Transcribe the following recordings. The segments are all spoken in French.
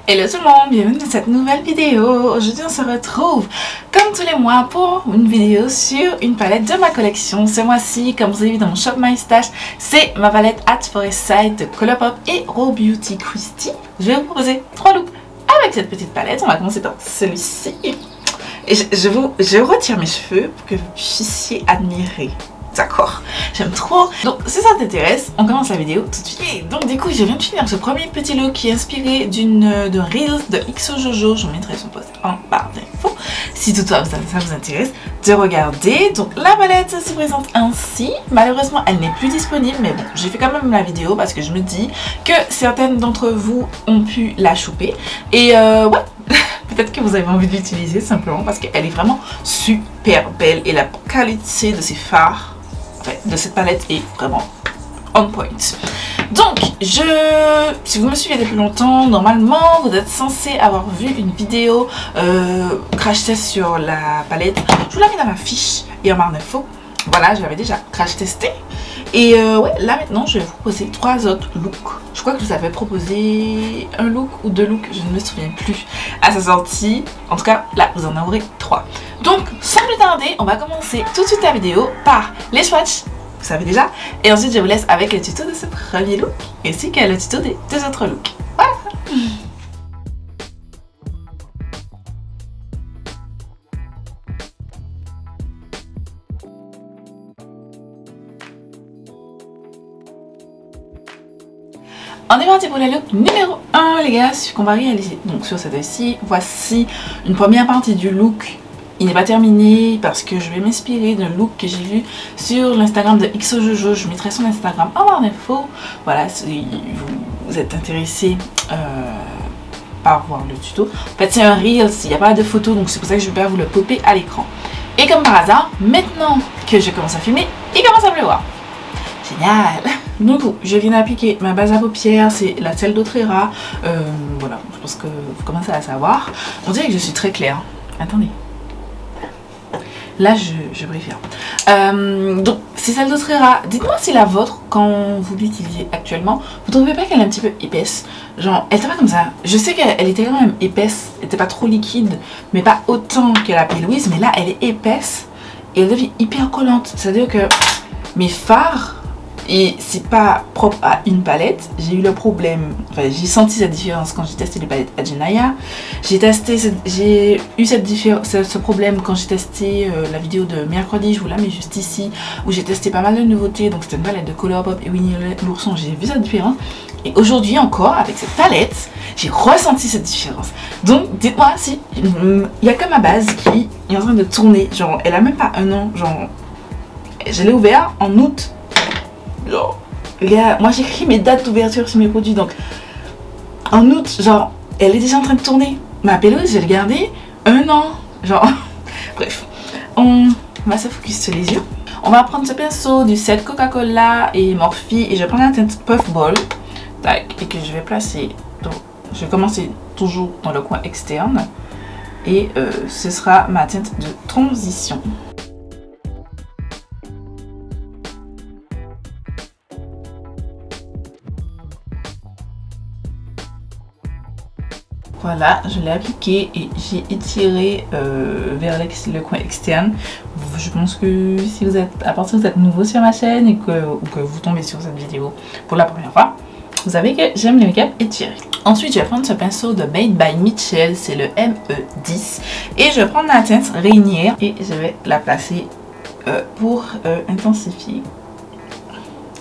Hello tout le monde, bienvenue dans cette nouvelle vidéo. Aujourd'hui on se retrouve comme tous les mois pour une vidéo sur une palette de ma collection. Ce mois-ci, comme vous avez vu dans mon shop My Stash, c'est ma palette At Forest Side de Colourpop et Raw Beauty Christy. Je vais vous proposer 3 looks avec cette petite palette. On va commencer par celui-ci. Et je retire mes cheveux pour que vous puissiez admirer. D'accord, j'aime trop. Donc si ça t'intéresse, on commence la vidéo tout de suite. Et donc du coup, je viens de finir ce premier petit look qui est inspiré d'un Reels de XO Jojo. Je mettrai son post en barre d'infos. Si toutefois ça vous intéresse de regarder. Donc la palette se présente ainsi. Malheureusement, elle n'est plus disponible. Mais bon, j'ai fait quand même la vidéo parce que je me dis que certaines d'entre vous ont pu la choper. Et ouais. Peut-être que vous avez envie de l'utiliser simplement parce qu'elle est vraiment super belle. Et la qualité de ses fards de cette palette est vraiment on point. Donc, si vous me suivez depuis longtemps, normalement, vous êtes censé avoir vu une vidéo crash test sur la palette. Je vous la mets dans ma fiche et en barre d'infos. Voilà, je l'avais déjà crash testé. Et ouais, là maintenant, je vais vous proposer 3 autres looks. Je crois que je vous avais proposé un look ou 2 looks, je ne me souviens plus à sa sortie. En tout cas, là, vous en aurez 3. Donc, sans plus tarder, on va commencer tout de suite la vidéo par les swatchs. Vous savez déjà. Et ensuite, je vous laisse avec le tuto de ce premier look, ainsi que le tuto des 2 autres looks. Voilà. On est parti pour le look numéro 1 les gars, qu'on va réaliser donc sur cette-ci. Voici une première partie du look. Il n'est pas terminé parce que je vais m'inspirer d'un look que j'ai vu sur l'Instagram de XO Jojo. Je mettrai son Instagram en barre d'infos. Voilà, si vous êtes intéressé par voir le tuto. En fait c'est un reel, il n'y a pas de photo, donc c'est pour ça que je vais pas vous le popper à l'écran. Et comme par hasard, maintenant que je commence à filmer, il commence à pleuvoir. Génial. Donc je viens d'appliquer ma base à paupières, c'est la Ciel d'Autrera. Voilà, je pense que vous commencez à savoir. On dirait que je suis très claire. Attendez. Là je préfère. Donc c'est celle d'Autrera. Dites-moi si la vôtre, quand vous l'utilisez actuellement, vous trouvez pas qu'elle est un petit peu épaisse? Genre, elle était pas comme ça. Je sais qu'elle était quand même épaisse, elle était pas trop liquide, mais pas autant que la P-Louise. Mais là elle est épaisse et elle devient hyper collante. C'est-à-dire que mes fards, et c'est pas propre à une palette, j'ai eu le problème, enfin j'ai senti cette différence quand j'ai testé les palettes Adjenaya. J'ai eu ce problème quand j'ai testé la vidéo de mercredi, je vous la mets juste ici, où j'ai testé pas mal de nouveautés. Donc c'était une palette de Colourpop et Winnie l'ourson, j'ai vu cette différence. Et aujourd'hui encore, avec cette palette, j'ai ressenti cette différence. Donc dites-moi si il y a que ma base qui est en train de tourner. Genre elle a même pas un an, genre je l'ai ouvert en août. Genre, moi j'écris mes dates d'ouverture sur mes produits, donc en août, genre, elle est déjà en train de tourner. Ma pelouse, j'ai regardé 1 an, genre, bref, on va se focus sur les yeux. On va prendre ce pinceau du set Coca-Cola et Morphe et je vais prendre la teinte Puffball, tac, et que je vais placer, donc, je vais commencer toujours dans le coin externe, et ce sera ma teinte de transition. Voilà, je l'ai appliqué et j'ai étiré vers le coin externe. Je pense que si vous êtes, à partir de vous êtes nouveau sur ma chaîne et que vous tombez sur cette vidéo pour la première fois, vous savez que j'aime les make-up étirés. Ensuite, je vais prendre ce pinceau de Made by Mitchell, c'est le ME10. Et je vais prendre la teinte Rainière et je vais la placer pour intensifier.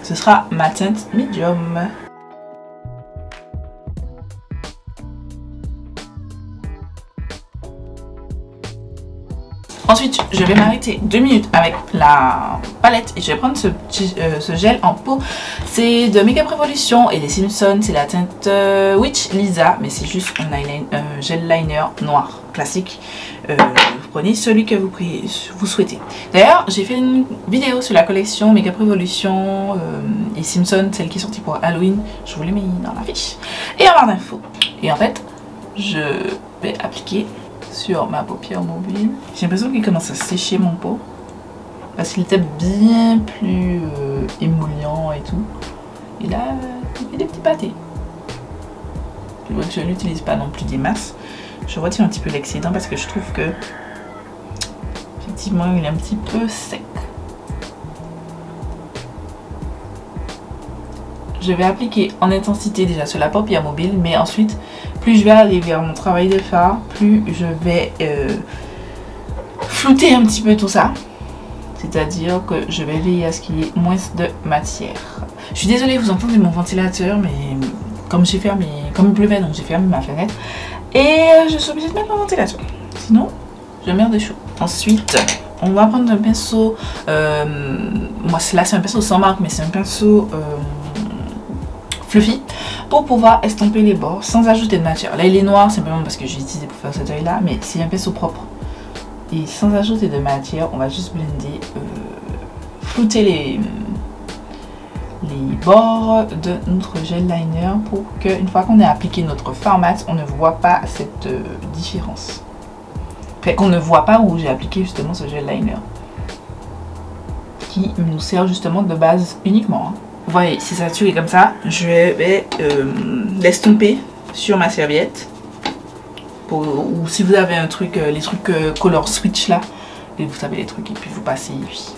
Ce sera ma teinte Medium. Ensuite, je vais m'arrêter 2 minutes avec la palette et je vais prendre ce gel en peau. C'est de Makeup Revolution et des Simpsons. C'est la teinte Witch Lisa, mais c'est juste un gel liner noir classique. Vous prenez celui que vous souhaitez. D'ailleurs, j'ai fait une vidéo sur la collection Makeup Revolution et Simpson, celle qui est sortie pour Halloween. Je vous l'ai mis dans la fiche et en barre d'infos. Et en fait, je vais appliquer sur ma paupière mobile. J'ai l'impression qu'il commence à sécher mon pot parce qu'il était bien plus émollient et tout. Et là, il fait des petits pâtés. Je ne l'utilise pas non plus des masses. Je retire un petit peu l'excédent parce que je trouve que effectivement il est un petit peu sec. Je vais appliquer en intensité déjà sur la paupière mobile, mais ensuite plus je vais aller vers mon travail de fard, plus je vais flouter un petit peu tout ça. C'est-à-dire que je vais veiller à ce qu'il y ait moins de matière. Je suis désolée, vous entendez mon ventilateur, mais comme j'ai fermé, comme il pleuvait, donc j'ai fermé ma fenêtre. Et je suis obligée de mettre mon ventilateur. Sinon, je merde de chaud. Ensuite, on va prendre un pinceau. Moi, là, c'est un pinceau sans marque, mais c'est un pinceau fluffy pour pouvoir estomper les bords sans ajouter de matière. Là, il est noir simplement parce que j'ai utilisé pour faire cet œil-là, mais c'est un pinceau propre. Et sans ajouter de matière, on va juste blender, flouter les bords de notre gel liner pour qu'une fois qu'on a appliqué notre fard mat, on ne voit pas cette différence. Enfin, qu'on ne voit pas où j'ai appliqué justement ce gel liner qui nous sert justement de base uniquement. Vous voyez, c'est saturé comme ça. Je vais l'estomper sur ma serviette. Ou si vous avez un truc, les trucs color switch là, et vous savez les trucs, et puis vous passez,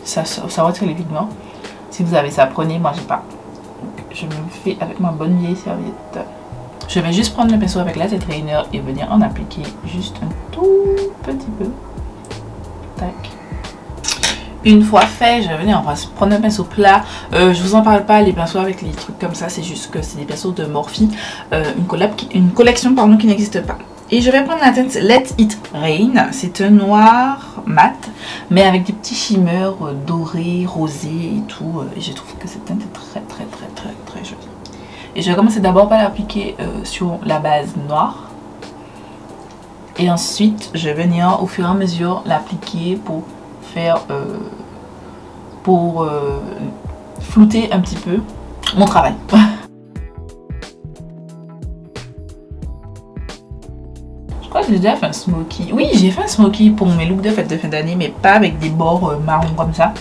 ça retire les pigments. Si vous avez ça, prenez, moi j'ai pas. Donc, je me fais avec ma bonne vieille serviette. Je vais juste prendre le pinceau avec la tête liner et venir en appliquer juste un tout petit peu. Tac. Une fois fait, je vais venir prendre un pinceau plat. Je vous en parle pas, les pinceaux avec les trucs comme ça, c'est juste que c'est des pinceaux de Morphe, une collection pardon, qui n'existe pas. Et je vais prendre la teinte Let It Rain. C'est un noir mat, mais avec des petits shimmers dorés, rosés et tout. Et je trouve que cette teinte est très jolie. Et je vais commencer d'abord par l'appliquer sur la base noire. Et ensuite, je vais venir au fur et à mesure l'appliquer pour faire... flouter un petit peu mon travail. Je crois que j'ai déjà fait un smoky. Oui, j'ai fait un smoky pour mes looks de fête de fin d'année, mais pas avec des bords marron comme ça.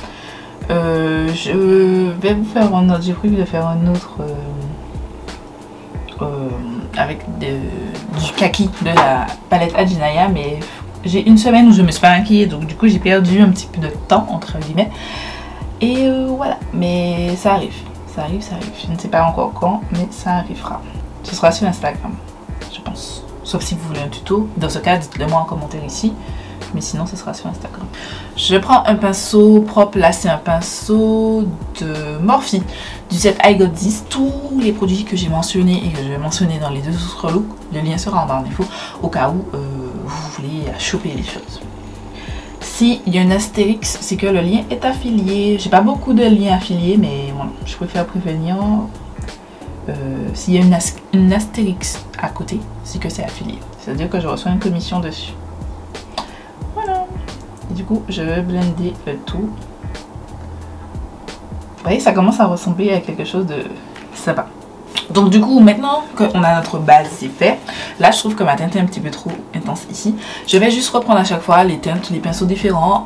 Je vais vous faire un autre. J'ai prévu de faire un autre avec du kaki de la palette Adjinaya, mais j'ai une semaine où je me suis pas maquillée, donc du coup j'ai perdu un petit peu de temps entre guillemets. Et voilà, mais ça arrive. Ça arrive. Je ne sais pas encore quand, mais ça arrivera. Ce sera sur Instagram, je pense. Sauf si vous voulez un tuto. Dans ce cas, dites-le moi en commentaire ici. Mais sinon, ce sera sur Instagram. Je prends un pinceau propre. Là, c'est un pinceau de Morphe du set I Got This. Tous les produits que j'ai mentionnés et que je vais mentionner dans les deux autres looks, le lien sera en barre d'infos au cas où vous voulez choper les choses. S'il y a un astérix, c'est que le lien est affilié. J'ai pas beaucoup de liens affiliés, mais voilà, je préfère prévenir. S'il y a une astérix à côté, c'est que c'est affilié. C'est-à-dire que je reçois une commission dessus. Voilà. Et du coup, je vais blender le tout. Vous voyez, ça commence à ressembler à quelque chose de sympa. Donc du coup, maintenant qu'on a notre base, c'est fait. Là, je trouve que ma teinte est un petit peu trop intense ici. Je vais juste reprendre à chaque fois les teintes, les pinceaux différents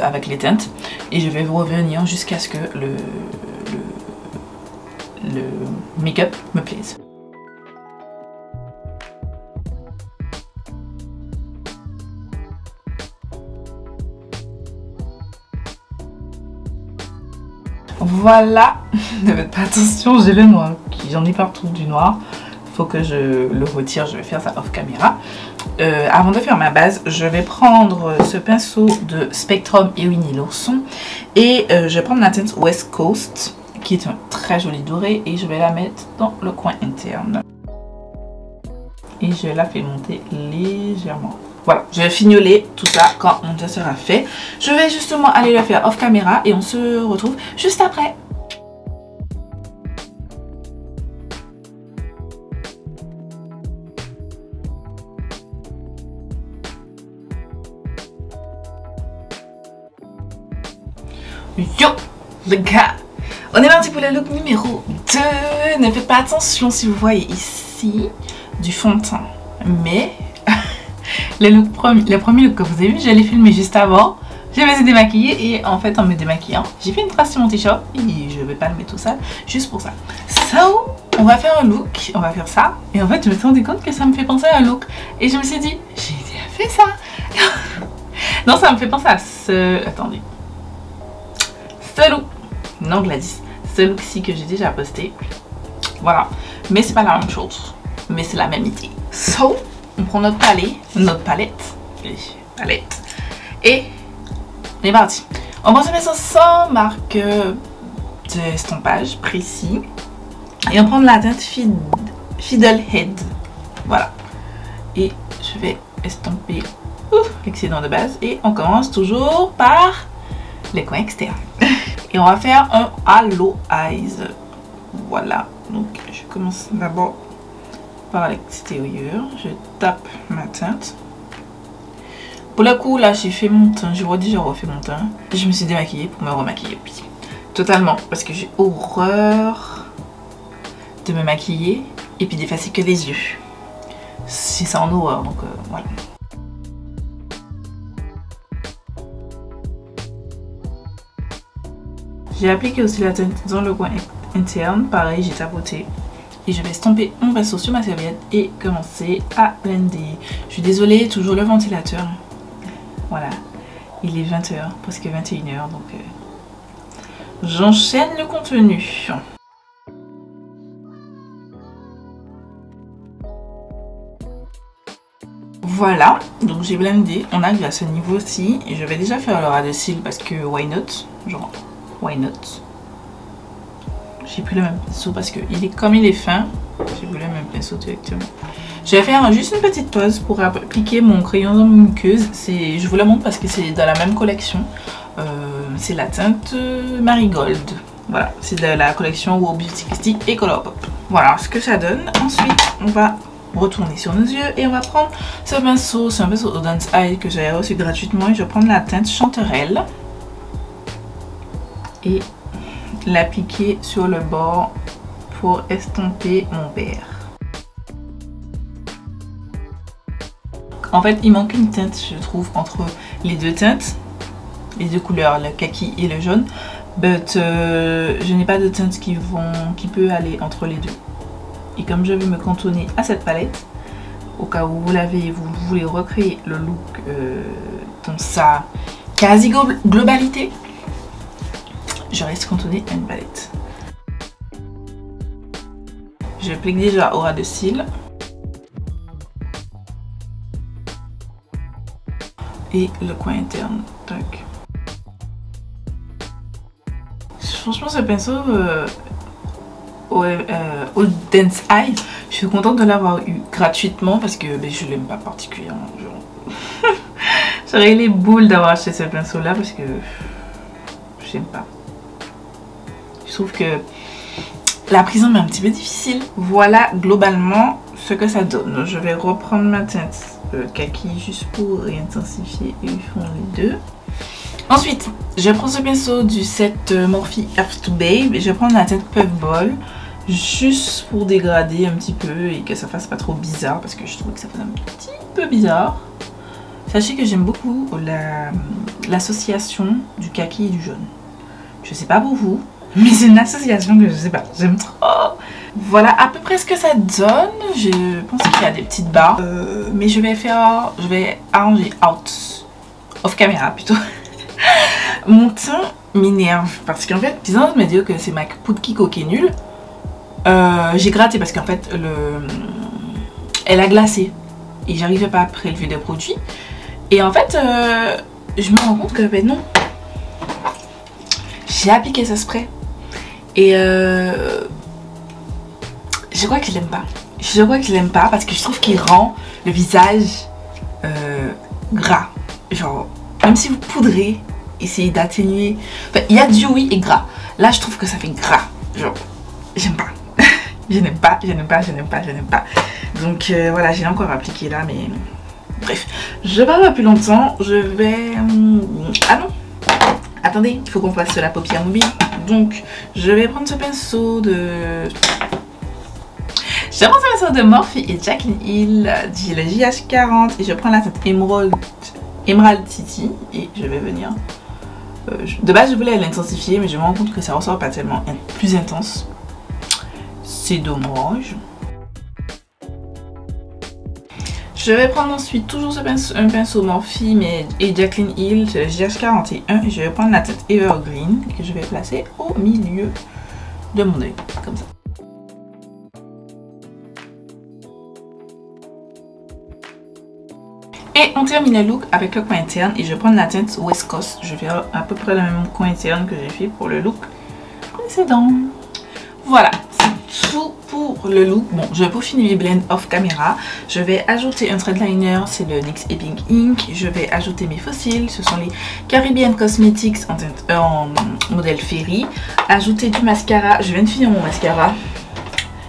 avec les teintes. Et je vais vous revenir jusqu'à ce que le make-up me plaise. Voilà, ne faites pas attention, j'ai le noir, j'en ai partout du noir. Faut que je le retire, je vais faire ça off caméra. Avant de faire ma base, je vais prendre ce pinceau de Spectrum et Winnie l'ourson et je vais prendre la teinte West Coast, qui est un très joli doré, et je vais la mettre dans le coin interne. Et je la fais monter légèrement. Voilà, je vais fignoler tout ça quand mon teint sera fait. Je vais justement aller le faire off caméra et on se retrouve juste après. Yo les gars, on est parti pour le look numéro 2. Ne faites pas attention si vous voyez ici du fond de teint, mais le premier look que vous avez vu, je l'ai filmé juste avant. Je me suis démaquillée et en fait en me démaquillant, j'ai fait une trace sur mon t-shirt et je vais pas le mettre tout ça juste pour ça. So, on on va faire un look, on va faire ça. Et en fait, je me suis rendu compte que ça me fait penser à un look. Et je me suis dit, j'ai déjà fait ça. Non, ça me fait penser à ce... Attendez. Ce look. Non, Gladys. Ce look-ci que j'ai déjà posté. Voilà. Mais c'est pas la même chose. Mais c'est la même idée. So, on prend notre palette. Et on est parti. On va se mettre sans marque d'estompage précis. Et on prend la teinte Fiddlehead. Voilà. Et je vais estomper l'excédent de base. Et on commence toujours par les coins externes. Et on va faire un Halo Eyes. Voilà. Donc je commence d'abord par l'extérieur. Je tape ma teinte. Pour le coup, là, j'ai fait mon teint. Je vois déjà refait mon teint. Je me suis démaquillée pour me remaquiller. Puis, totalement. Parce que j'ai horreur de me maquiller et puis d'effacer que les yeux. C'est ça en horreur. Donc, voilà. J'ai appliqué aussi la teinte dans le coin interne. Pareil, j'ai tapoté. Et je vais estomper mon pinceau sur ma serviette et commencer à blender. Je suis désolée, toujours le ventilateur. Voilà, il est 20h, presque 21h, donc j'enchaîne le contenu. Voilà, donc j'ai blendé, on arrive à ce niveau-ci et je vais déjà faire le ras de cils parce que why not, genre why not. J'ai pris le même pinceau parce que il est comme il est fin, j'ai pris le même pinceau directement. Je vais faire juste une petite pause pour appliquer mon crayon de muqueuse. Je vous la montre parce que c'est dans la même collection. C'est la teinte Marigold. Voilà, c'est de la collection Wow Beauty Stick et Colourpop. Voilà ce que ça donne. Ensuite, on va retourner sur nos yeux et on va prendre ce pinceau. C'est un pinceau Audence Eye que j'avais reçu gratuitement. Et je vais prendre la teinte Chanterelle et l'appliquer sur le bord pour estomper mon verre. En fait, il manque une teinte, je trouve, entre les deux teintes, les deux couleurs, le kaki et le jaune. But je n'ai pas de teinte qui peut aller entre les deux. Et comme je vais me cantonner à cette palette, au cas où vous l'avez, vous voulez recréer le look dans sa quasi globalité, je reste cantonnée à une palette. Je applique déjà au ras de cils. Et le coin interne. Tac. Franchement, ce pinceau Audence Eye, je suis contente de l'avoir eu gratuitement parce que je l'aime pas particulièrement. J'aurais les boules d'avoir acheté ce pinceau là parce que j'aime pas. Je trouve que la prise en main est un petit peu difficile. Voilà globalement ce que ça donne. Je vais reprendre ma teinte kaki juste pour réintensifier et fondre les deux. Ensuite, je prends ce pinceau du set Morphe Earth to Babe et je vais prendre la teinte Puffball juste pour dégrader un petit peu et que ça fasse pas trop bizarre parce que je trouve que ça fait un petit peu bizarre. Sachez que j'aime beaucoup l'association du kaki et du jaune. Je sais pas pour vous, mais c'est une association que je sais pas, j'aime trop. Voilà à peu près ce que ça donne. Je pense qu'il y a des petites barres. Mais je vais arranger out of caméra plutôt. Mon teint m'énerve parce qu'en fait, les gens me disent que c'est ma poudre Kiko qui est nulle. J'ai gratté parce qu'en fait, elle a glacé. Et j'arrivais pas à prélever des produits. Et en fait, je me rends compte que ben non. J'ai appliqué ce spray. Et je crois que je l'aime pas. Je crois que je l'aime pas parce que je trouve qu'il rend le visage gras. Genre, même si vous poudrez, essayez d'atténuer. Enfin, il y a dewy et gras. Là, je trouve que ça fait gras. Genre, j'aime pas. Je n'aime pas, je n'aime pas, je n'aime pas, je n'aime pas. Donc voilà, j'ai encore appliqué là, mais bref. Je parle pas plus longtemps. Je vais... Ah non, attendez, il faut qu'on fasse la paupière mobile. Donc, je vais prendre ce pinceau de... Je prends ce pinceau de Morphe et Jaclyn Hill, le JH40. Et je prends la teinte Emerald City. Et je vais venir... de base, je voulais l'intensifier, mais je me rends compte que ça ressort pas tellement plus intense. c'est dommage. Je vais prendre ensuite toujours un pinceau Morphe et Jaclyn Hill, c'est le JH41, et je vais prendre la teinte Evergreen que je vais placer au milieu de mon œil, comme ça. Et on termine le look avec le coin interne et je vais prendre la teinte West Coast. Je vais faire à peu près le même coin interne que j'ai fait pour le look précédent. Voilà, c'est tout pour le look. Bon, je vais peaufiner mes blends off caméra. Je vais ajouter un threadliner, c'est le NYX Epic Ink. Je vais ajouter mes fossiles, ce sont les Caribbean Cosmetics en modèle Fairy. Ajouter du mascara, je viens de finir mon mascara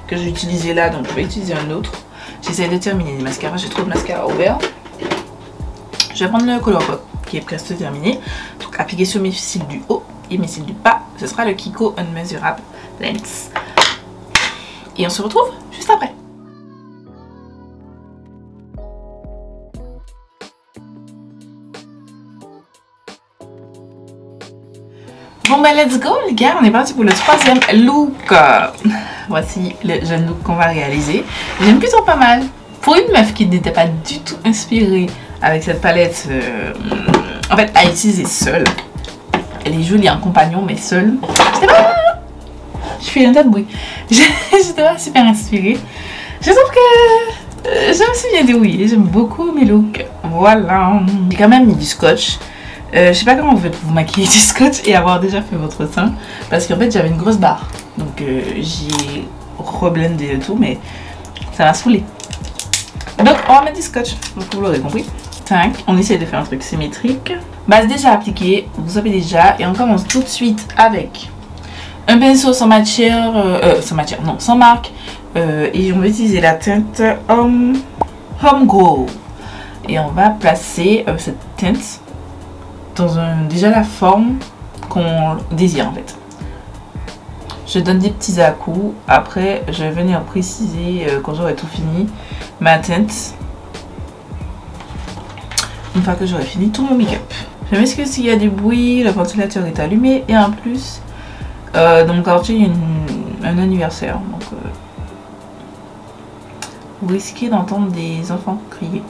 que j'ai utilisé là, donc je vais utiliser un autre. J'essaie de terminer les mascaras, j'ai trop de mascara ouvert. Je vais prendre le Colourpop qui est presque terminé. Donc appliquer sur mes cils du haut et mes cils du bas, ce sera le Kiko Unmeasurable Lens. Et on se retrouve juste après. Bon ben let's go les gars, on est parti pour le troisième look. Voici le jeune look qu'on va réaliser. J'aime plutôt pas mal. Pour une meuf qui n'était pas du tout inspirée avec cette palette, en fait à utiliser seule. Elle est jolie en compagnon mais seule. Je fais un tas de bruit. J'étais pas super inspirée. Je trouve que je me suis bien débrouillée. J'aime beaucoup mes looks. Voilà. J'ai quand même mis du scotch. Je sais pas comment vous faites pour vous maquiller du scotch et avoir déjà fait votre teint. Parce qu'en fait j'avais une grosse barre. Donc j'ai reblendé le tout mais ça m'a saoulé. Donc on va mettre du scotch. Donc vous l'aurez compris. Tac. On essaie de faire un truc symétrique. Base déjà appliquée. Vous savez déjà. Et on commence tout de suite avec un pinceau sans matière, sans marque, et on va utiliser la teinte Home Glow. Et on va placer cette teinte dans déjà la forme qu'on désire en fait. Je donne des petits à-coups, après je vais venir préciser quand j'aurai tout fini ma teinte. Une fois que j'aurai fini tout mon make-up. Je m'excuse s'il y a du bruit, le ventilateur est allumé et en plus dans mon quartier, il y a un anniversaire, donc vous risquez d'entendre des enfants crier.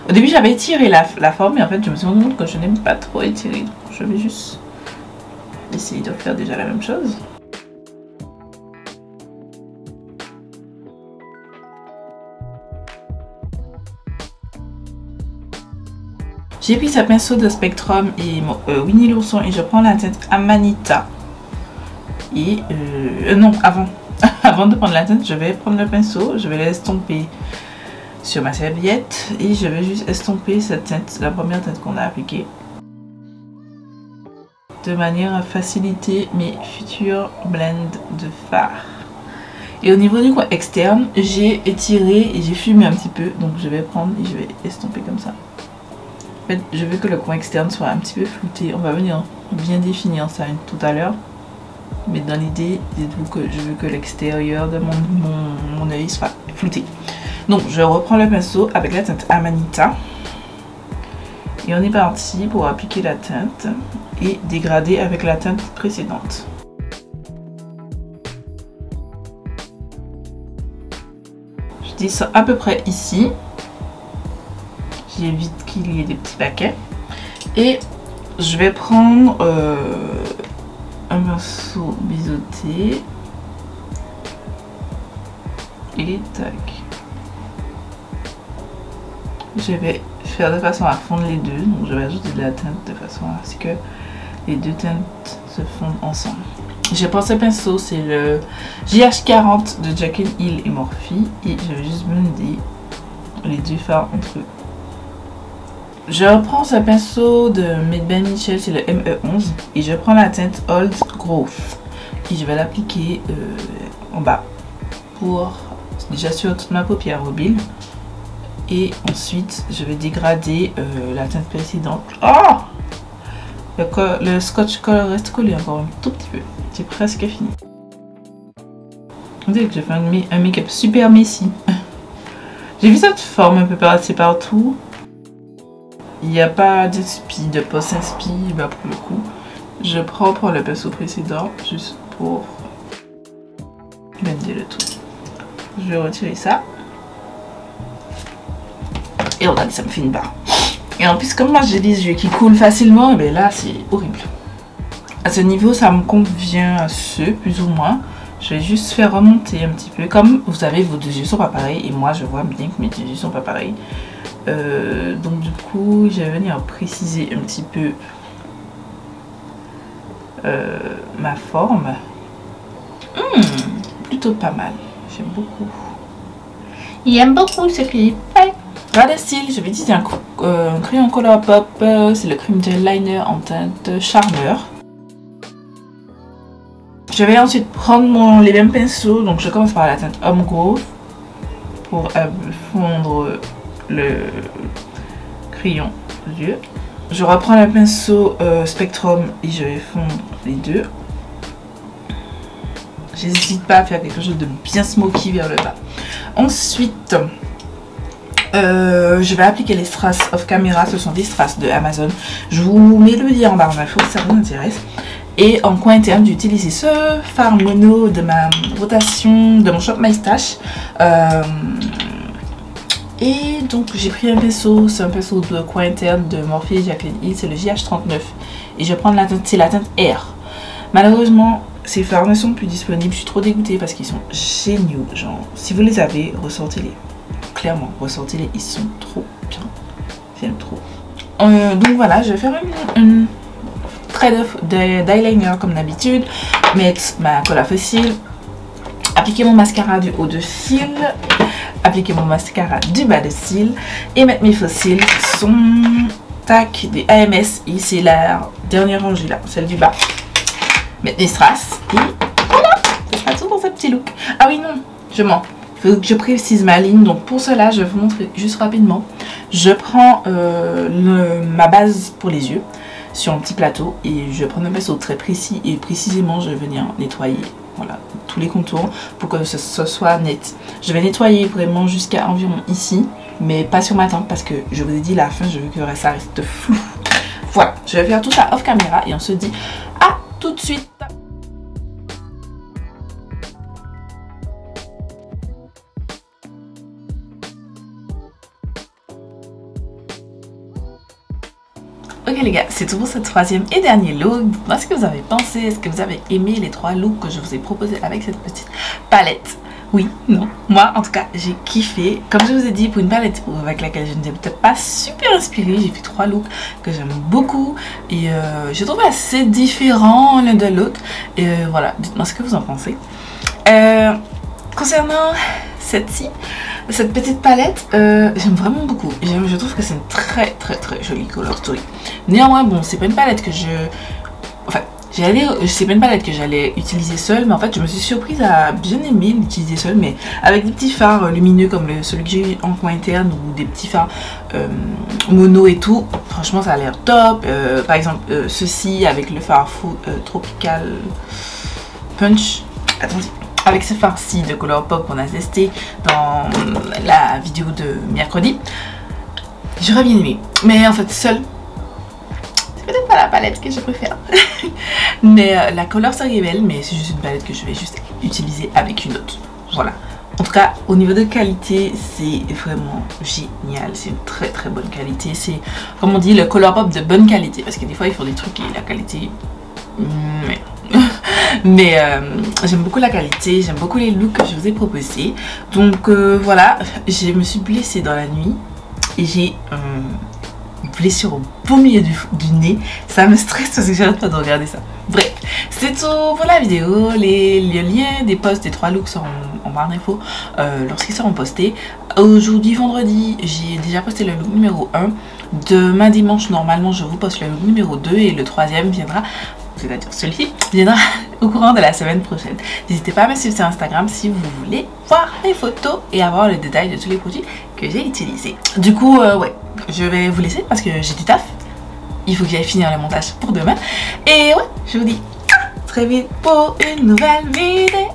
Au début, j'avais étiré la forme, mais en fait, je me suis rendu compte que je n'aime pas trop étirer. Donc, je vais juste essayer de faire déjà la même chose. J'ai pris ce pinceau de Spectrum et Winnie l'ourson et je prends la teinte Amanita. Et non, avant de prendre la teinte, je vais prendre le pinceau, je vais l'estomper sur ma serviette et je vais juste estomper cette teinte, la première teinte qu'on a appliquée, de manière à faciliter mes futurs blends de fard. Et au niveau du coin externe, j'ai étiré et j'ai fumé un petit peu, donc je vais prendre et je vais estomper comme ça. En fait, je veux que le coin externe soit un petit peu flouté. On va venir bien définir ça tout à l'heure. Mais dans l'idée, dites-vous que je veux que l'extérieur de mon œil soit flouté. Donc, je reprends le pinceau avec la teinte Amanita. Et on est parti pour appliquer la teinte et dégrader avec la teinte précédente. Je dis ça à peu près ici. J'évite qu'il y ait des petits paquets. Et je vais prendre un morceau biseauté. Et tac. Je vais faire de façon à fondre les deux. Donc je vais ajouter de la teinte de façon à ce que les deux teintes se fondent ensemble. J'ai pris ce pinceau, c'est le JH40 de Jaclyn Hill et Morphe. Et je vais juste blender les deux fards entre eux. Je reprends ce pinceau de Ben Michel, c'est le ME11 et je prends la teinte Old Growth et je vais l'appliquer en bas pour déjà sur toute ma paupière mobile et ensuite je vais dégrader la teinte précédente. Oh, le scotch color reste collé encore un tout petit peu, c'est presque fini. Vous savez que j'ai fait un make-up super messy. J'ai vu cette forme un peu passer partout. Il n'y a pas d'inspi, de post-inspi, bah pour le coup. Je prends pour le pinceau précédent, juste pour blender le tout. Je vais retirer ça. Et regardez, ça me fait une barre. Et en plus, comme moi j'ai des yeux qui coulent facilement, et bien là c'est horrible. À ce niveau, ça me convient à ceux, plus ou moins. Je vais juste faire remonter un petit peu. Comme vous savez, vos deux yeux sont pas pareils. Et moi, je vois bien que mes deux yeux sont pas pareils. Donc du coup, je vais venir préciser un petit peu ma forme. Plutôt pas mal. J'aime beaucoup. Il aime beaucoup ce qu'il fait. Ras de cils, je vais utiliser un crayon Colourpop. C'est le Cream Gel Liner en teinte Charmeur. Je vais ensuite prendre les mêmes pinceaux. Donc je commence par la teinte Home Growth pour fondre le crayon aux yeux. Je reprends le pinceau Spectrum et je vais fondre les deux. J'hésite pas à faire quelque chose de bien smoky vers le bas. Ensuite, je vais appliquer les strass off camera. Ce sont des strass de Amazon. Je vous mets le lien en barre d'infos si ça vous intéresse. Et en coin interne, j'ai utilisé ce fard mono de ma rotation de mon Shop My Stash. Et donc j'ai pris un pinceau, c'est un pinceau de coin interne de Morphe Jacqueline Hill, c'est le JH39. Et je vais prendre la teinte, c'est la teinte R. Malheureusement, ces fards ne sont plus disponibles, je suis trop dégoûtée parce qu'ils sont géniaux. Genre, si vous les avez, ressortez-les. Clairement, ressortez-les, ils sont trop bien. J'aime trop. Donc voilà, je vais faire une trait d'eyeliner comme d'habitude. Mettre ma colle à faux cils. Appliquer mon mascara du haut de cils. Appliquer mon mascara du bas de cils. Et mettre mes faux cils qui sont tac, des AMS. Et c'est la dernière rangée là, celle du bas. Mettre des strass. Et voilà, ce sera tout dans ce petit look. Ah oui, non, je mens. Il faut que je précise ma ligne. Donc pour cela, je vais vous montrer juste rapidement. Je prends ma base pour les yeux sur un petit plateau. Et je prends un pinceau très précis. Et précisément, je vais venir nettoyer. Voilà, tous les contours pour que ce soit net. Je vais nettoyer vraiment jusqu'à environ ici, mais pas sur ma tempe parce que je vous ai dit la fin, je veux que ça reste flou. Voilà, je vais faire tout ça off caméra et on se dit à tout de suite. Ok les gars, c'est tout pour ce troisième et dernier look. Dites-moi ce que vous avez pensé. Est-ce que vous avez aimé les trois looks que je vous ai proposés avec cette petite palette? Oui, non. Moi, en tout cas, j'ai kiffé. Comme je vous ai dit, pour une palette avec laquelle je n'étais peut-être pas super inspirée, j'ai fait trois looks que j'aime beaucoup. Et je trouve assez différents l'un de l'autre. Et voilà, dites-moi ce que vous en pensez. Concernant cette petite palette, j'aime vraiment beaucoup. Je trouve que c'est une très jolie color story. Néanmoins, bon, c'est pas une palette que enfin, c'est pas une palette que j'allais utiliser seule, mais en fait, je me suis surprise à bien aimer l'utiliser seule, mais avec des petits fards lumineux comme celui que j'ai en coin interne ou des petits fards mono et tout. Franchement, ça a l'air top. Par exemple, ceci avec le fard Tropical Punch. Attendez. Avec ce fard-ci de Colourpop qu'on a testé dans la vidéo de mercredi. J'aurais bien aimé. Mais en fait, seule, c'est peut-être pas la palette que je préfère. Mais la couleur serait belle, mais c'est juste une palette que je vais juste utiliser avec une autre. Voilà. En tout cas, au niveau de qualité, c'est vraiment génial. C'est une très bonne qualité. C'est, comme on dit, le Colourpop de bonne qualité. Parce que des fois, ils font des trucs et la qualité... Mais j'aime beaucoup la qualité, j'aime beaucoup les looks que je vous ai proposés. Donc voilà, je me suis blessée dans la nuit et j'ai une blessure au beau milieu du nez. Ça me stresse parce que j'arrête pas de regarder ça. Bref, c'est tout pour la vidéo. Les liens des posts des trois looks seront en barre d'infos lorsqu'ils seront postés. Aujourd'hui, vendredi, j'ai déjà posté le look numéro 1. Demain, dimanche, normalement, je vous poste le look numéro 2 et le troisième viendra... c'est-à-dire celui-ci viendra au courant de la semaine prochaine. N'hésitez pas à me suivre sur Instagram si vous voulez voir les photos et avoir le détail de tous les produits que j'ai utilisés. Du coup, ouais, je vais vous laisser parce que j'ai du taf. Il faut que j'aille finir le montage pour demain. Et ouais, je vous dis à très vite pour une nouvelle vidéo.